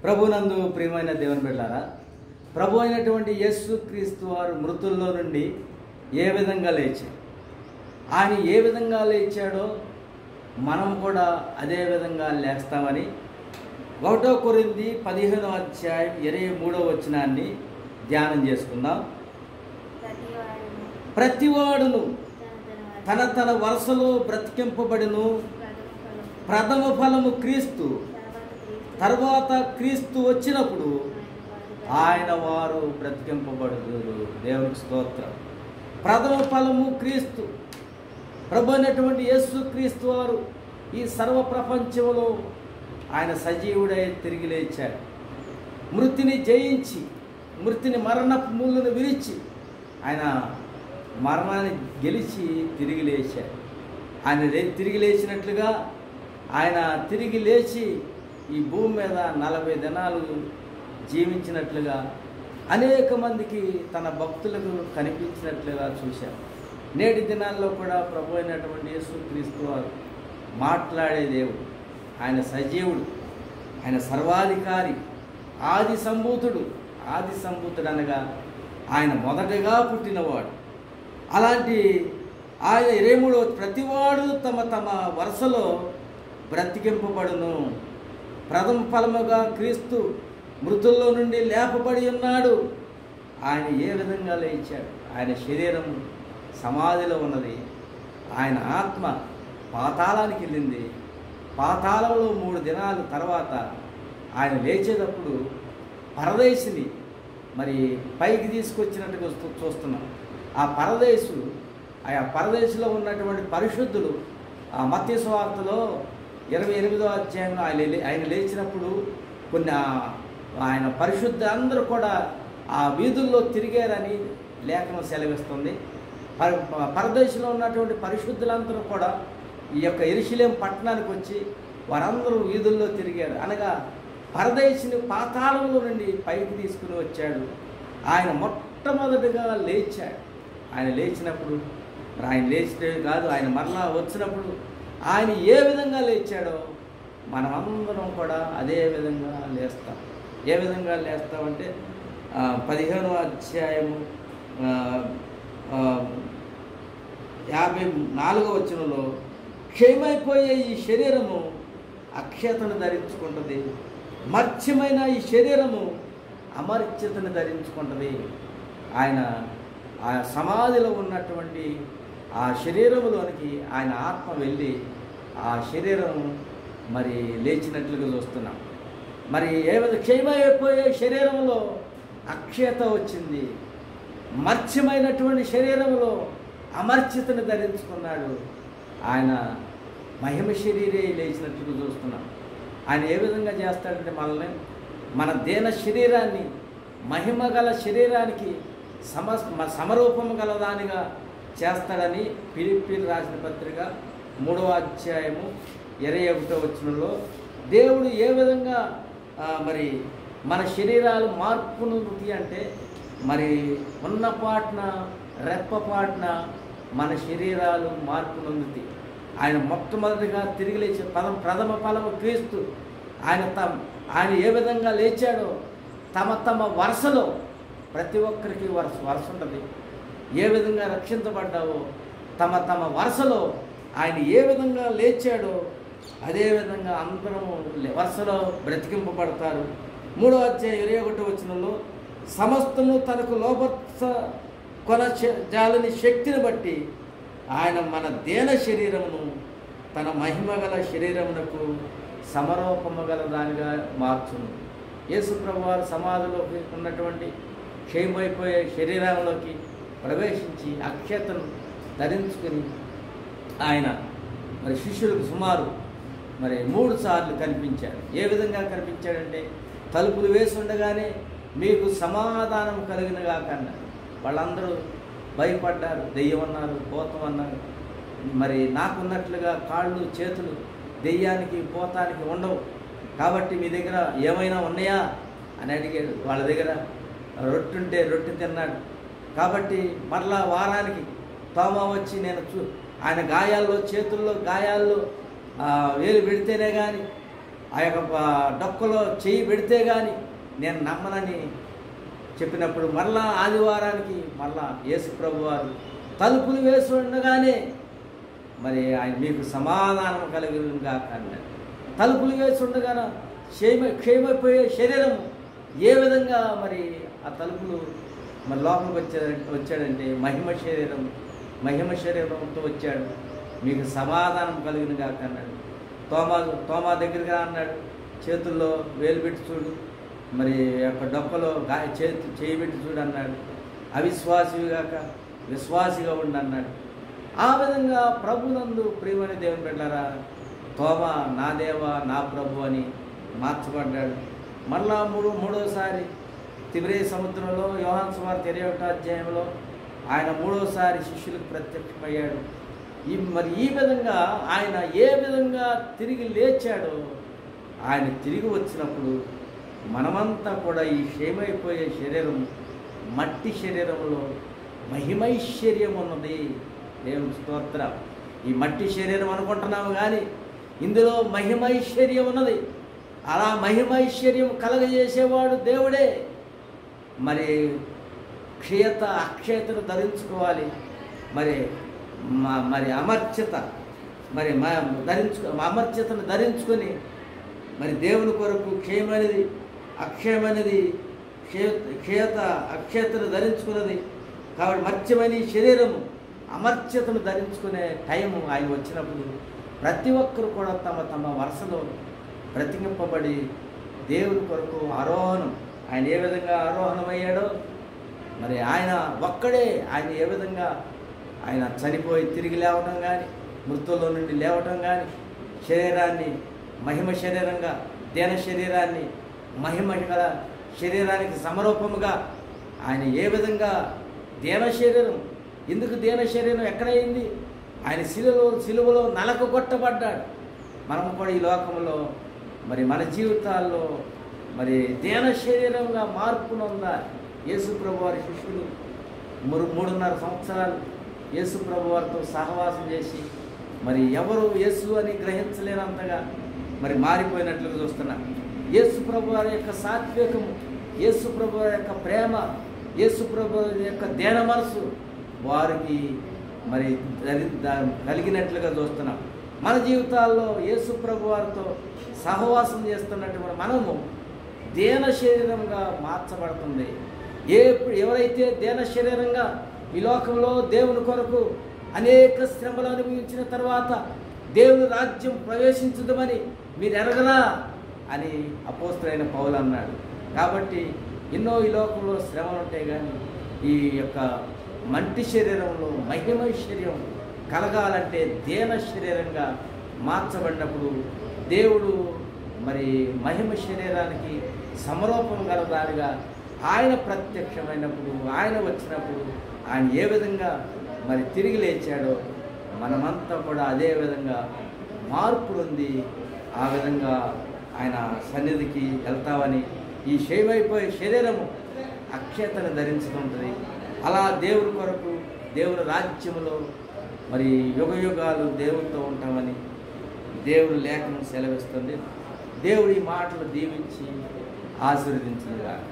ప్రభునందు ప్రియమైన దేవుని బిడ్డలారా, ప్రభు అయినటువంటి యేసుక్రీస్తు వారు మృతుల్లో నుండి ఏ విధంగా లేచారు, ఆయన ఏ విధంగా లేచాడో మనం కూడా అదే విధంగా లేస్తామని 1 కొరింథీ 15వ అధ్యాయం 23వ వచనాన్ని ధ్యానం చేసుకుందాం. ప్రతివాడును తన తన వరుసలో బ్రతికింపబడును, ప్రథమ ఫలము క్రీస్తు, తర్వాత క్రీస్తు వచ్చినప్పుడు ఆయన వారు బ్రతికింపబడుదురు. దేవునికి స్తోత్రం. ప్రథమ ఫలము క్రీస్తు, ప్రభు అయినటువంటి యేసుక్రీస్తు వారు ఈ సర్వ ప్రపంచంలో ఆయన సజీవుడై తిరిగి లేచాడు. మృతిని జయించి, మృతిని మరణపు ముళ్ళను విరిచి ఆయన మరణాన్ని గెలిచి తిరిగి లేచాడు. ఆయన తిరిగి లేచినట్లుగా ఆయన తిరిగి లేచి ఈ భూమి మీద 40 దినాలు జీవించినట్లుగా అనేక మందికి తన భక్తులకు కనిపించినట్లుగా చూశాం. నేటి దినాల్లో కూడా ప్రభు అయినటువంటి యేసుక్రీస్తు వారు మాట్లాడే దేవుడు, ఆయన సజీవుడు, ఆయన సర్వాధికారి, ఆది సంభూతుడు అనగా ఆయన మొదటగా పుట్టినవాడు. అలాంటి ఆయన 23వ ప్రతివాడు తమ తమ వరుసలో బ్రతికింపబడును. ప్రథమ ఫలముగా క్రీస్తు మృతుల్లో నుండి లేపబడి ఉన్నాడు. ఆయన ఏ విధంగా లేచాడు? ఆయన శరీరం సమాధిలో ఉన్నది, ఆయన ఆత్మ పాతాళానికి వెళ్ళింది. పాతాళంలో 3 దినాల తర్వాత ఆయన లేచేటప్పుడు పరదేశిని మరి పైకి తీసుకొచ్చినట్టుగా చూస్తున్నాం. ఆ పరదేశులో ఉన్నటువంటి పరిశుద్ధులు ఆ మత్తయి సువార్తలో 28వ అధ్యాయంలో ఆయన లేచినప్పుడు కొన్ని ఆయన పరిశుద్ధ అందరూ కూడా ఆ వీధుల్లో తిరిగారని లేఖనం సెలవిస్తుంది. పరదేశంలో ఉన్నటువంటి పరిశుద్ధులందరూ కూడా ఈ యొక్క యెరూషలేము పట్టణానికి వచ్చి వారందరూ వీధుల్లో తిరిగారు. అనగా పరదేశిని పాతాళంలో నుండి పైకి తీసుకుని వచ్చాడు. ఆయన మొట్టమొదటిగా లేచాడు. ఆయన లేచినప్పుడు ఆయన లేచినవి కాదు, ఆయన మరలా వచ్చినప్పుడు ఆయన ఏ విధంగా లేచాడో మనమందరం కూడా అదే విధంగా లేస్తాం. ఏ విధంగా లేస్తామంటే 15వ అధ్యాయము 54వ వచనంలో క్షయమైపోయే ఈ శరీరము అక్షయతను ధరించుకుంటుంది, మర్త్యమైన ఈ శరీరము అమర్త్యతను ధరించుకుంటుంది. ఆయన ఆ సమాధిలో ఉన్నటువంటి ఆ శరీరంలోనికి ఆయన ఆత్మ వెళ్ళి ఆ శరీరం మరి లేచినట్లుగా చూస్తున్నాం. మరి క్షయమైపోయే శరీరంలో అక్షయత వచ్చింది, మర్త్యమైనటువంటి శరీరంలో అమర్త్యతను ధరించుకున్నాడు. ఆయన మహిమ శరీరే లేచినట్లుగా చూస్తున్నాం. ఆయన ఏ విధంగా చేస్తాడంటే మనల్ని మన దేన శరీరాన్ని మహిమ గల శరీరానికి సమరూపము గలదానిగా చేస్తాడని ఫిలిప్పీయులకు రాసిన పత్రిక 3వ అధ్యాయము 21వ వచనంలో దేవుడు ఏ విధంగా మరి మన శరీరాలు మార్పును అంటే మరి ఉన్నపాటున రెప్పపాటున మన శరీరాలు మార్పు నొందుతాయి. ఆయన మొట్టమొదటిగా తిరిగి లేచే ప్రథమ ఫలము క్రీస్తు. ఆయన ఏ విధంగా లేచాడో తమ వరుసలో ప్రతి ఒక్కరికి వరుస ఉంటుంది. ఏ విధంగా రక్షించబడ్డావో తమ వరుసలో ఆయన ఏ విధంగా లేచాడో అదేవిధంగా అందరము వరుసలో బ్రతికింపబడతారు. 3వ అధ్యాయం 21వ వచనంలో సమస్తము తనకు లోపర్చ కొనజాలని శక్తిని బట్టి ఆయన మన దేన శరీరమును తన మహిమగల శరీరమునకు సమరూపము గల దానిగా మార్చును. యేసు ప్రభువారు సమాధిలోకి ఉన్నటువంటి క్షయమైపోయే శరీరంలోకి ప్రవేశించి అక్షతను ధరించుకుని ఆయన మరి శిష్యులకు సుమారు 3 సార్లు కనిపించాడు. ఏ విధంగా కనిపించాడంటే తలుపులు వేసి ఉండగానే మీకు సమాధానం కలిగిన కాకన్నా వాళ్ళందరూ భయపడ్డారు. దెయ్యం అన్నారు, భూతం అన్నారు. మరి నాకున్నట్లుగా కాళ్ళు చేతులు దెయ్యానికి భూతానికి ఉండవు, కాబట్టి మీ దగ్గర ఏమైనా ఉన్నాయా అని అడిగాడు. వాళ్ళ దగ్గర రొట్టె ఉంటే రొట్టె తిన్నాడు. కాబట్టి మరలా వారానికి తోమా వచ్చి ఆయన గాయాల్లో చేతుల్లో గాయాల్లో వేలు పెడితేనే కానీ ఆ యొక్క డొక్కలో చేయి పెడితే కానీ నేను నమ్మనని చెప్పినప్పుడు మరలా ఆదివారానికి మరలా యేసు ప్రభు వారు తలుపులు వేసి ఉండగానే మరి ఆయన మీకు సమాధానం కలిగినగా అన్నాడు. తలుపులు వేసి ఉండగానే క్షేమైపోయే శరీరం ఏ విధంగా మరి ఆ తలుపులు మరి లోపలికి వచ్చాడంటే మహిమ శరీరంతో వచ్చాడు. మీకు సమాధానం కలిగినగా అన్నాడు. తోమా దగ్గరగా అన్నాడు, చేతుల్లో వేలు పెట్టి చూడు, మరి యొక్క డొక్కలో చేయి పెట్టి చూడు అన్నాడు. అవిశ్వాసిగాక విశ్వాసిగా ఉండి అన్నాడు. ఆ విధంగా ప్రభునందు ప్రియమైన దేవుని బిడ్డలారా, తోమా నా దేవా నా ప్రభు అని మార్చబడ్డాడు. మళ్ళా మూడోసారి తిబిరీ సముద్రంలో యోహాను సువార్త 21వ అధ్యాయంలో ఆయన మూడోసారి శిష్యులకు ప్రత్యక్షమయ్యాడు. మరి ఈ విధంగా ఆయన ఏ విధంగా తిరిగి లేచాడో, ఆయన తిరిగి వచ్చినప్పుడు మనమంతా కూడా ఈ క్షేమైపోయే శరీరం మట్టి శరీరంలో మహిమైశ్వర్యం ఉన్నది. దేవుని స్తోత్రం. ఈ మట్టి శరీరం అనుకుంటున్నాము కానీ ఇందులో మహిమైశ్వర్యం ఉన్నది. అలా మహిమైశ్వర్యం కలగజేసేవాడు దేవుడే. మరి అక్షయతను ధరించుకోవాలి. మరి అమర్చత అమర్చతను ధరించుకొని మరి దేవుని కొరకు క్షయమైనది అక్షయమైనది అక్షయతను ధరించుకున్నది కాబట్టి మర్చమైన శరీరము అమర్చతను ధరించుకునే టైము ఆయన వచ్చినప్పుడు ప్రతి ఒక్కరు కూడా తమ తమ వరుసలో బ్రతికింపబడి దేవుని కొరకు ఆరోహణం. ఆయన ఏ విధంగా ఆరోహణమయ్యాడో మరి ఆయన ఒక్కడే ఆయన ఏ విధంగా ఆయన చనిపోయి తిరిగి లేవటం కానీ మృతుల్లో నుండి లేవటం కానీ శరీరాన్ని మహిమ శరీరంగా దేన శరీరాన్ని మహిమ గల శరీరానికి సమరూపముగా ఆయన ఏ విధంగా దేన శరీరం ఎందుకు దేన శరీరం ఎక్కడైంది? ఆయన సిలువలో నలకు కొట్టబడ్డాడు. మనము కూడా ఈ లోకంలో మరి మన జీవితాల్లో మరి దేన శరీరంగా మార్పు నొందాలి. యేసు ప్రభు వారి శిష్యులు 3.5 సంవత్సరాలు యేసు ప్రభు వారితో సహవాసం చేసి మరి ఎవరు యేసు అని గ్రహించలేనంతగా మరి మారిపోయినట్లుగా చూస్తున్నాం. యేసు ప్రభు వారి యొక్క సాత్వికము, యేసు ప్రభు వారి యొక్క ప్రేమ, యేసు ప్రభు యొక్క దేన మనసు వారికి మరి కలిగినట్లుగా చూస్తున్నాం. మన జీవితాల్లో యేసు ప్రభు వారితో సహవాసం చేస్తున్నటువంటి మనము దేన శరీరంగా మార్చబడుతుంది. ఎవరైతే దేన శరీరంగా ఈ లోకంలో దేవుని కొరకు అనేక శ్రమలు అనుభవించిన తర్వాత దేవుని రాజ్యం ప్రవేశించుదామని మీరు ఎరగరా అని అపోస్తలుడైన పౌలు అన్నాడు. కాబట్టి ఎన్నో ఈ లోకంలో శ్రమలు ఉంటాయి కానీ ఈ యొక్క మంటి శరీరంలో మహిమైశ్వర్యం కలగాలంటే దేన శరీరంగా మార్చబడినప్పుడు దేవుడు మరి మహిమ శరీరానికి సమరూపం గలదానిగా ఆయన ప్రత్యక్షమైనప్పుడు ఆయన వచ్చినప్పుడు ఆయన ఏ విధంగా మరి తిరిగి లేచాడో మనమంతా కూడా అదే విధంగా మార్పు ఉంది. ఆ విధంగా ఆయన సన్నిధికి వెళ్తామని ఈ క్షయమైపోయే శరీరము అక్షయతను ధరించుకుంటుంది. అలా దేవుని కొరకు దేవుని రాజ్యములో మరి యుగయుగాలు దేవునితో ఉంటామని దేవుని లేఖనం సెలవిస్తుంది. దేవుడి మాటలు దీవించి ఆశీర్వదించునుగాక.